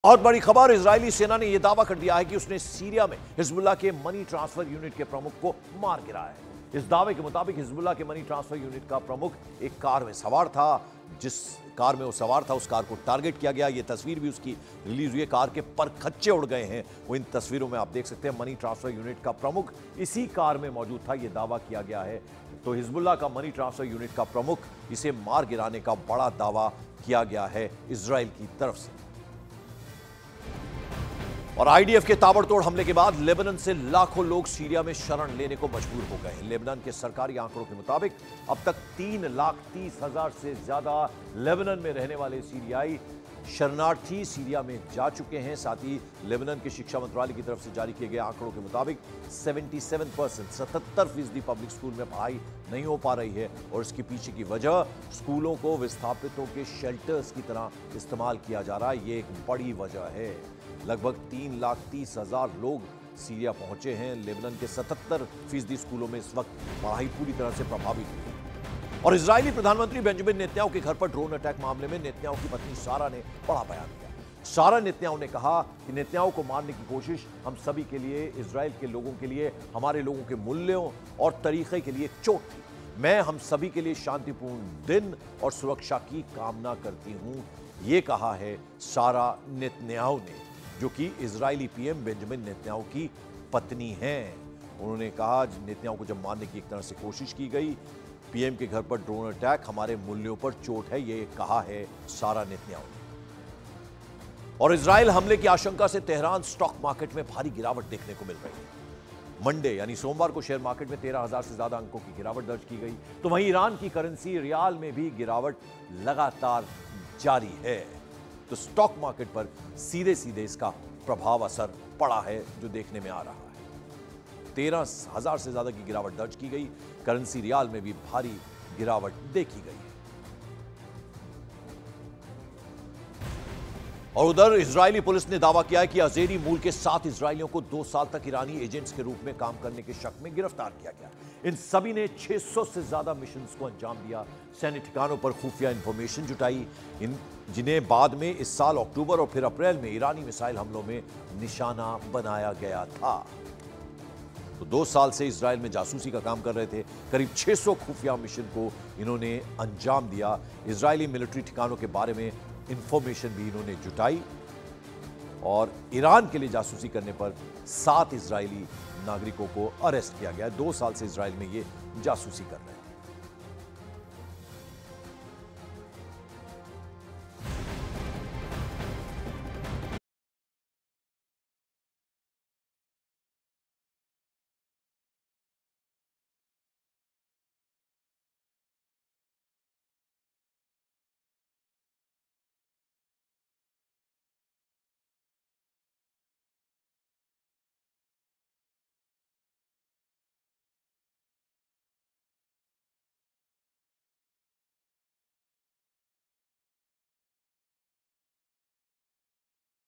बहुत बड़ी खबर, इजरायली सेना ने यह दावा कर दिया है कि उसने सीरिया में हिजबुल्लाह के मनी ट्रांसफर यूनिट के प्रमुख को मार गिराया है। इस दावे के मुताबिक हिजबुल्लाह के मनी ट्रांसफर यूनिट का प्रमुख एक कार में सवार था। जिस कार में वो सवार था उस कार को टारगेट किया गया। ये तस्वीर भी उसकी रिलीज हुई है। कार के परखच्चे उड़ गए हैं। वो इन तस्वीरों में आप देख सकते हैं। मनी ट्रांसफर यूनिट का प्रमुख इसी कार में मौजूद था, यह दावा किया गया है। तो हिजबुल्लाह का मनी ट्रांसफर यूनिट का प्रमुख, इसे मार गिराने का बड़ा दावा किया गया है इजराइल की तरफ से। और आईडीएफ के ताबड़तोड़ हमले के बाद लेबनान से लाखों लोग सीरिया में शरण लेने को मजबूर हो गए हैं। लेबनान के सरकारी आंकड़ों के मुताबिक अब तक 3,30,000 से ज्यादा लेबनान में रहने वाले सीरियाई शरणार्थी सीरिया में जा चुके हैं। साथ ही लेबनान के शिक्षा मंत्रालय की तरफ से जारी किए गए आंकड़ों के मुताबिक 77% पब्लिक स्कूल में पढ़ाई नहीं हो पा रही है। और इसके पीछे की वजह स्कूलों को विस्थापितों के शेल्टर्स की तरह इस्तेमाल किया जा रहा है। ये एक बड़ी वजह है। लगभग 3,30,000 लोग सीरिया पहुंचे हैं। लेबनान के 77% स्कूलों में इस वक्त पढ़ाई पूरी तरह से प्रभावित है। और इजरायली प्रधानमंत्री बेंजामिन नेतन्याहू के घर पर ड्रोन अटैक मामले में नेतन्याहू की पत्नी सारा ने बड़ा बयान दिया। सारा नेतन्याहू ने कहा कि नेतन्याहू को मारने की कोशिश हम सभी के लिए, इजराइल के लोगों के लिए, हमारे लोगों के मूल्यों और तरीके के लिए चोट थी। मैं हम सभी के लिए शांतिपूर्ण दिन और सुरक्षा की कामना करती हूं, यह कहा है सारा नेतन्याहू ने, जो कि इजरायली पीएम बेंजामिन नेतन्याहू की पत्नी हैं। उन्होंने कहा नेतन्याहू को जब मारने की एक तरह से कोशिश की गई, पीएम के घर पर ड्रोन अटैक हमारे मूल्यों पर चोट है, यह कहा है सारा नेतन्याहू ने। और इजराइल हमले की आशंका से तेहरान स्टॉक मार्केट में भारी गिरावट देखने को मिल रही है। मंडे यानी सोमवार को शेयर मार्केट में 13,000 से ज्यादा अंकों की गिरावट दर्ज की गई। तो वहीं ईरान की करेंसी रियाल में भी गिरावट लगातार जारी है। तो स्टॉक मार्केट पर सीधे सीधे इसका प्रभाव, असर पड़ा है, जो देखने में आ रहा है। 13,000 से ज्यादा की गिरावट दर्ज की गई। करेंसी रियाल में भी भारी गिरावट देखी गई है। और उधर इजरायली पुलिस ने दावा किया है कि अजेरी मूल के 7 इजरायलियों को 2 साल तक ईरानी एजेंट्स के रूप में काम करने के शक में गिरफ्तार किया गया। इन सभी ने 600 से ज्यादा मिशंस को अंजाम दिया, सैन्य ठिकानों पर खुफिया इंफॉर्मेशन जुटाई, जिन्हें बाद में इस साल अक्टूबर और फिर अप्रैल में ईरानी मिसाइल हमलों में निशाना बनाया गया था। तो 2 साल से इजराइल में जासूसी का काम कर रहे थे। करीब 600 खुफिया मिशन को इन्होंने अंजाम दिया। इजरायली मिलिट्री ठिकानों के बारे में इंफॉर्मेशन भी इन्होंने जुटाई। और ईरान के लिए जासूसी करने पर 7 इजरायली नागरिकों को अरेस्ट किया गया। 2 साल से इजराइल में ये जासूसी कर रहे हैं।